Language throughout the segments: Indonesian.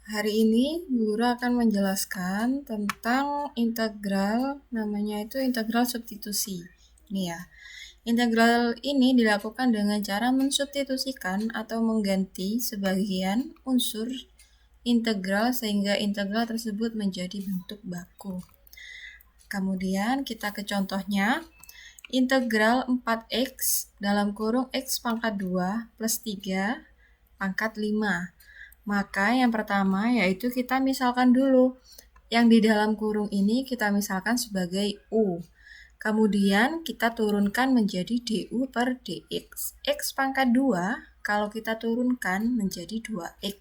Hari ini Guru akan menjelaskan tentang integral, namanya itu integral substitusi. Ini ya. Integral ini dilakukan dengan cara mensubstitusikan atau mengganti sebagian unsur integral sehingga integral tersebut menjadi bentuk baku. Kemudian kita ke contohnya. Integral 4x dalam kurung x pangkat 2 plus 3 pangkat 5. Maka yang pertama yaitu kita misalkan dulu. Yang di dalam kurung ini kita misalkan sebagai U. Kemudian kita turunkan menjadi du per dx. X pangkat 2 kalau kita turunkan menjadi 2x.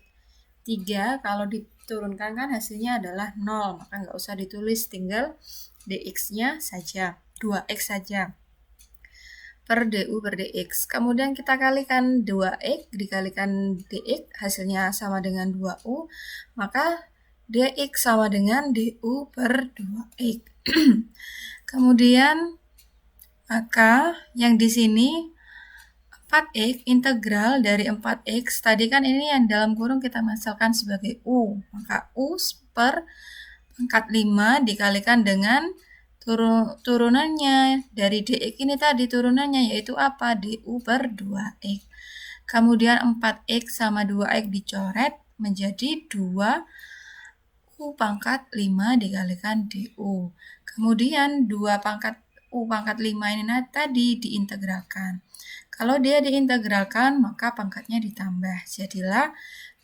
3 kalau diturunkan kan hasilnya adalah 0. Maka nggak usah ditulis, tinggal dx-nya saja. 2x saja per du per dx. Kemudian kita kalikan 2x dikalikan dx, hasilnya sama dengan 2u, maka dx sama dengan du per 2x. Kemudian maka yang di sini 4x integral dari 4x, tadi kan ini yang dalam kurung kita masukkan sebagai u, maka u per pangkat 5 dikalikan dengan turunannya dari dx ini tadi, turunannya yaitu apa? Du per 2x. Kemudian 4x sama 2x dicoret menjadi 2 u pangkat 5 dikalikan du. Kemudian 2 pangkat u pangkat 5 ini tadi diintegralkan. Kalau dia diintegralkan maka pangkatnya ditambah. Jadilah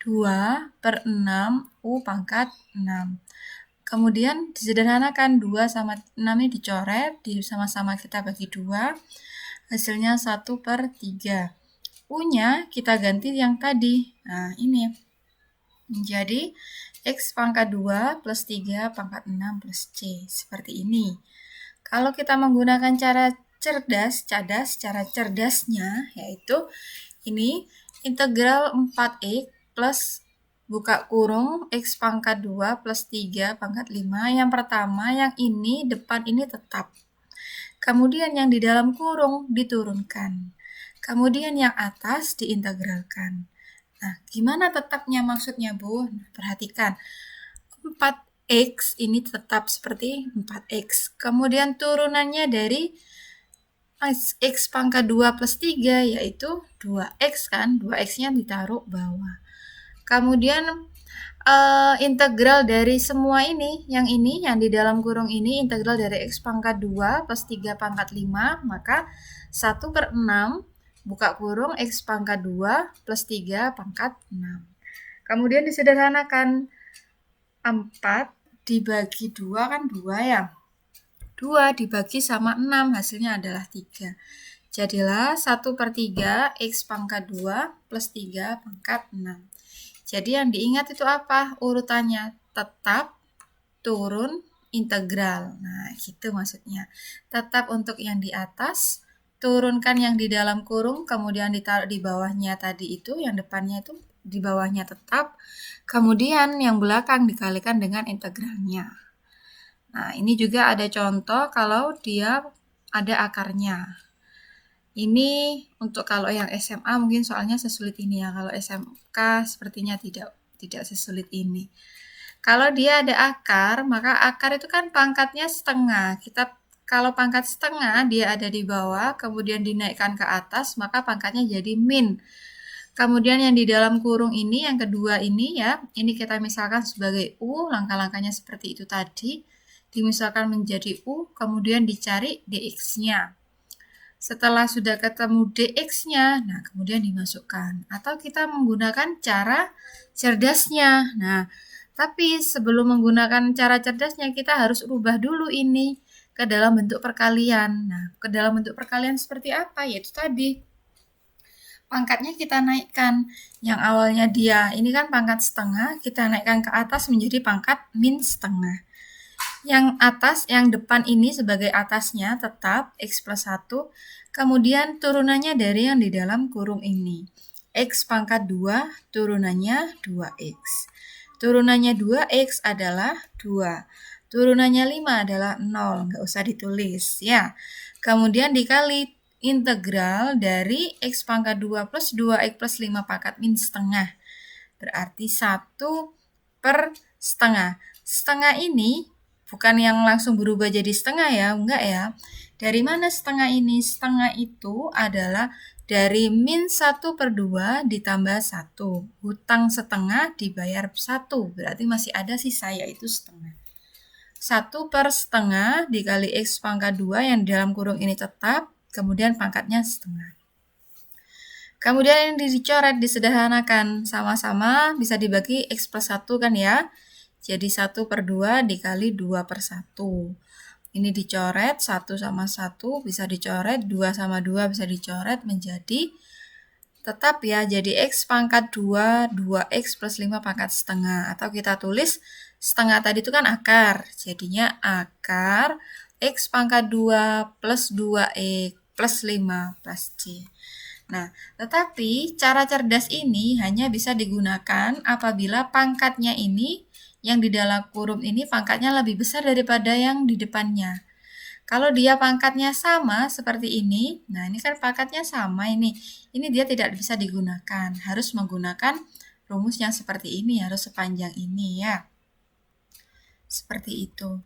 2 per 6 u pangkat 6. Kemudian disederhanakan 2 sama 6 ini dicoret, sama-sama kita bagi 2, hasilnya 1 per 3. U-nya kita ganti yang tadi, nah ini, menjadi x pangkat 2 plus 3 pangkat 6 plus c, seperti ini. Kalau kita menggunakan cara cara cerdasnya, yaitu ini integral 4x plus buka kurung x pangkat 2 plus 3 pangkat 5. Yang pertama, yang ini, depan ini tetap. Kemudian yang di dalam kurung diturunkan. Kemudian yang atas diintegralkan. Nah, gimana tetapnya maksudnya, Bu? Perhatikan. 4x ini tetap seperti 4x. Kemudian turunannya dari x pangkat 2 plus 3 yaitu 2x kan. 2x-nya ditaruh bawah. Kemudian integral dari semua ini yang di dalam kurung ini, integral dari x pangkat 2 plus 3 pangkat 5, maka 1 per 6 buka kurung x pangkat 2 plus 3 pangkat 6. Kemudian disederhanakan, 4 dibagi 2 kan 2 ya. 2 dibagi sama 6 hasilnya adalah 3. Jadilah 1 per 3 x pangkat 2 plus 3 pangkat 6. Jadi yang diingat itu apa? Urutannya tetap, turun, integral. Nah, gitu maksudnya. Tetap untuk yang di atas, turunkan yang di dalam kurung, kemudian ditaruh di bawahnya tadi itu, yang depannya itu di bawahnya tetap, kemudian yang belakang dikalikan dengan integralnya. Nah, ini juga ada contoh kalau dia ada akarnya. Ini untuk kalau yang SMA mungkin soalnya sesulit ini ya. Kalau SMK sepertinya tidak sesulit ini. Kalau dia ada akar, maka akar itu kan pangkatnya setengah. Kalau pangkat setengah dia ada di bawah, kemudian dinaikkan ke atas, maka pangkatnya jadi min. Kemudian yang di dalam kurung ini, yang kedua ini ya, ini kita misalkan sebagai U, langkah-langkahnya seperti itu tadi. Dimisalkan menjadi U, kemudian dicari dx-nya. Setelah sudah ketemu dx-nya, nah kemudian dimasukkan. Atau kita menggunakan cara cerdasnya. Nah, tapi sebelum menggunakan cara cerdasnya, kita harus ubah dulu ini ke dalam bentuk perkalian. Nah, ke dalam bentuk perkalian seperti apa? Yaitu tadi, pangkatnya kita naikkan. Yang awalnya dia, ini kan pangkat setengah, kita naikkan ke atas menjadi pangkat min setengah. Yang atas, yang depan ini sebagai atasnya tetap x plus 1, kemudian turunannya dari yang di dalam kurung ini. X pangkat 2, turunannya 2x. Turunannya 2x adalah 2. Turunannya 5 adalah 0, nggak usah ditulis ya. Kemudian dikali integral dari x pangkat 2 plus 2x plus 5 pangkat min setengah. Berarti 1 per setengah. Setengah ini bukan yang langsung berubah jadi setengah ya, enggak ya. Dari mana setengah ini? Setengah itu adalah dari min 1/2 ditambah 1. Hutang setengah dibayar 1, berarti masih ada sisa yaitu setengah. 1 per setengah dikali X pangkat 2 yang di dalam kurung ini tetap, kemudian pangkatnya setengah. Kemudian ini dicoret, disederhanakan. Sama-sama bisa dibagi X plus 1 kan ya. Jadi 1/2 dikali 2/1. Ini dicoret, 1 sama 1 bisa dicoret, 2 sama 2 bisa dicoret menjadi tetap ya, jadi X pangkat 2, 2X plus 5 pangkat setengah. Atau kita tulis setengah tadi itu kan akar, jadinya akar X pangkat 2 plus 2X plus 5 plus C. Nah, tetapi cara cerdas ini hanya bisa digunakan apabila pangkatnya ini, yang di dalam kurung ini pangkatnya lebih besar daripada yang di depannya. Kalau dia pangkatnya sama seperti ini, nah ini kan pangkatnya sama ini dia tidak bisa digunakan. Harus menggunakan rumus yang seperti ini, harus sepanjang ini ya. Seperti itu.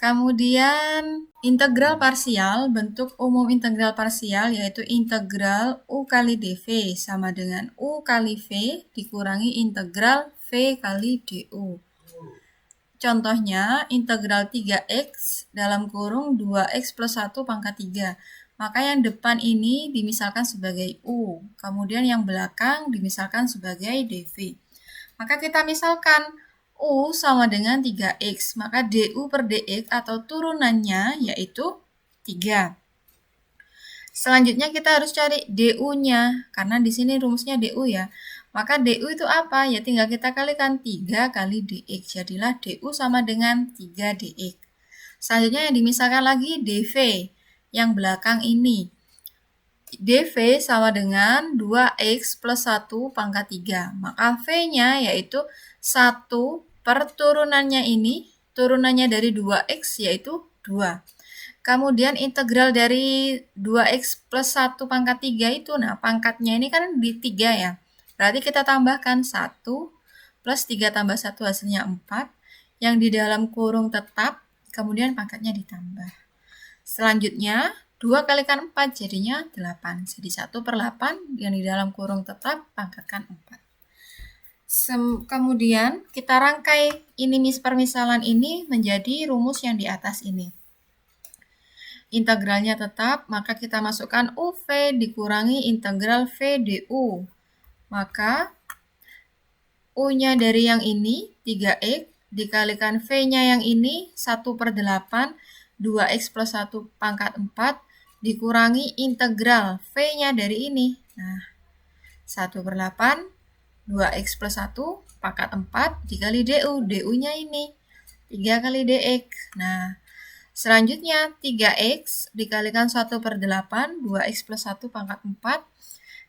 Kemudian integral parsial, bentuk umum integral parsial yaitu integral U kali dV sama dengan U kali V dikurangi integral V kali du. Contohnya integral 3x dalam kurung 2x plus 1 pangkat 3. Maka yang depan ini dimisalkan sebagai U, kemudian yang belakang dimisalkan sebagai dV. Maka kita misalkan U sama dengan 3X, maka DU per DX atau turunannya yaitu 3. Selanjutnya kita harus cari DU-nya, karena di sini rumusnya DU ya. Maka DU itu apa? Ya tinggal kita kalikan 3 kali DX, jadilah DU sama dengan 3 DX. Selanjutnya yang dimisalkan lagi DV, yang belakang ini. DV sama dengan 2X plus 1 pangkat 3. Maka V-nya yaitu 1 per turunannya ini, turunannya dari 2X yaitu 2. Kemudian integral dari 2X plus 1 pangkat 3 itu, nah pangkatnya ini kan di 3 ya. Berarti kita tambahkan 1 plus 3 tambah 1 hasilnya 4. Yang di dalam kurung tetap, kemudian pangkatnya ditambah. Selanjutnya, 2 kalikan 4 jadinya 8. Jadi 1/8 yang di dalam kurung tetap pangkatkan 4. Kemudian kita rangkai ini permisalan ini menjadi rumus yang di atas ini. Integralnya tetap, maka kita masukkan UV dikurangi integral V du. Maka U-nya dari yang ini 3X dikalikan V-nya yang ini 1/8 2X plus 1 pangkat 4 dikurangi integral V-nya dari ini. Nah, 1/8 2X plus 1 pangkat 4 dikali DU. DU-nya ini 3 kali DX. Nah, selanjutnya 3X dikalikan 1/8 2X plus 1 pangkat 4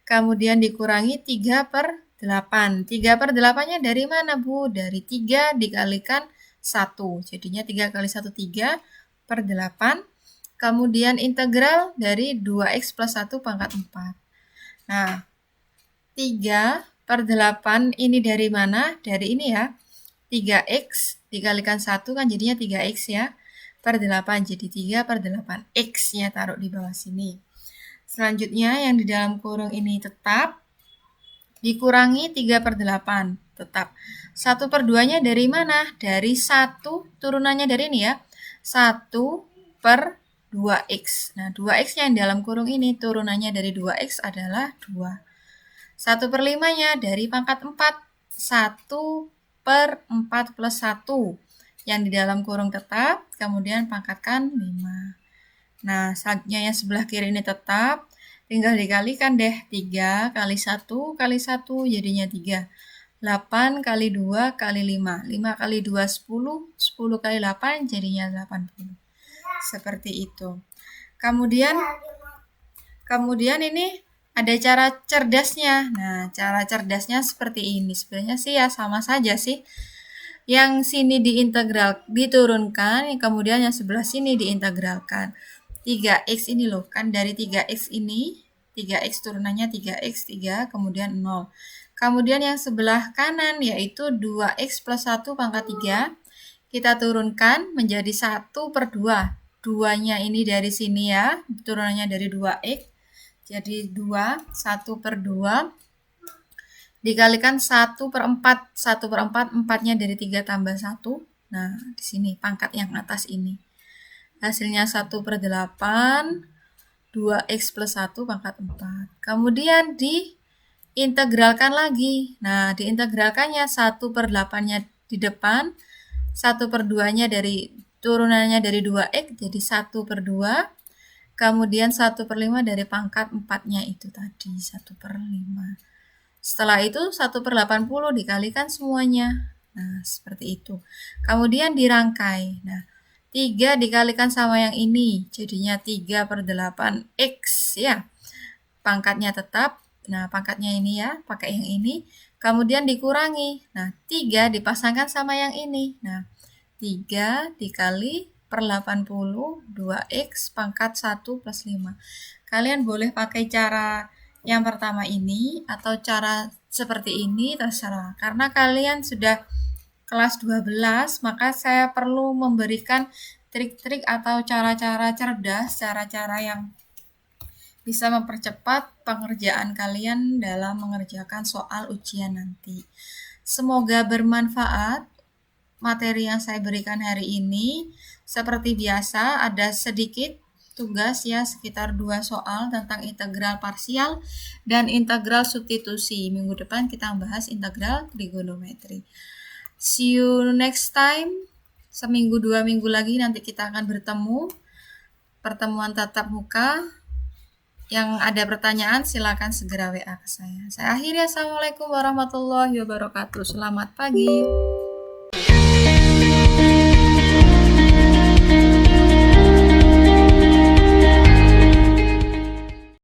kemudian dikurangi 3/8. 3/8-nya dari mana, Bu? Dari 3 dikalikan 1. Jadinya 3 kali 1 3/8. Kemudian integral dari 2X plus 1 pangkat 4. Nah, 3/8 ini dari mana? Dari ini ya. 3X dikalikan 1 kan jadinya 3X ya. Per 8, jadi 3/8. X-nya taruh di bawah sini. Selanjutnya yang di dalam kurung ini tetap dikurangi 3/8 tetap. 1/2-nya dari mana? Dari 1 turunannya dari ini ya. 1/2X. Nah, 2X-nya yang dalam kurung ini turunannya dari 2X adalah 2. 1/5-nya dari pangkat 4. 1/4 plus 1. Yang di dalam kurung tetap, kemudian pangkatkan 5. Nah, selanjutnya yang sebelah kiri ini tetap, tinggal dikalikan deh. 3 kali 1 kali 1 jadinya 3. 8 kali 2 kali 5. 5 kali 2 10. 10 kali 8 jadinya 80. Seperti itu. Kemudian ini ada cara cerdasnya. Nah, cara cerdasnya seperti ini. Sebenarnya sih ya sama saja sih. Yang sini diturunkan, kemudian yang sebelah sini diintegralkan. 3X ini loh, kan dari 3X ini, 3X turunannya 3X, 3, kemudian 0. Kemudian yang sebelah kanan yaitu 2x plus 1 pangkat 3. Kita turunkan menjadi 1/2. 2-nya ini dari sini ya, turunannya dari 2x. Jadi 2, 1/2 dikalikan 1/4. 1/4, 4-nya dari 3 tambah 1. Nah, di sini pangkat yang atas ini. Hasilnya 1/8, 2x plus 1 pangkat 4. Kemudian diintegralkan lagi. Nah, diintegralkannya 1/8-nya di depan, 1/2-nya dari turunannya dari 2x jadi 1/2. Kemudian 1/5 dari pangkat 4-nya itu tadi, 1/5. Setelah itu 1/80 dikalikan semuanya. Nah, seperti itu. Kemudian dirangkai. Nah, 3 dikalikan sama yang ini, jadinya 3/8x ya. Pangkatnya tetap. Nah, pangkatnya ini ya, pakai yang ini. Kemudian dikurangi. Nah, 3 dipasangkan sama yang ini. Nah, 3 dikali per 80, 2x pangkat 1 plus 5. Kalian boleh pakai cara yang pertama ini atau cara seperti ini, terserah. Karena kalian sudah kelas 12, maka saya perlu memberikan trik-trik atau cara-cara cerdas, cara-cara yang bisa mempercepat pengerjaan kalian dalam mengerjakan soal ujian nanti. Semoga bermanfaat materi yang saya berikan hari ini. Seperti biasa, ada sedikit tugas ya, sekitar 2 soal tentang integral parsial dan integral substitusi. Minggu depan kita membahas integral trigonometri. See you next time. Seminggu 2 minggu lagi nanti kita akan bertemu. Pertemuan tatap muka. Yang ada pertanyaan silakan segera WA ke saya. Saya akhiri. Assalamualaikum warahmatullahi wabarakatuh. Selamat pagi.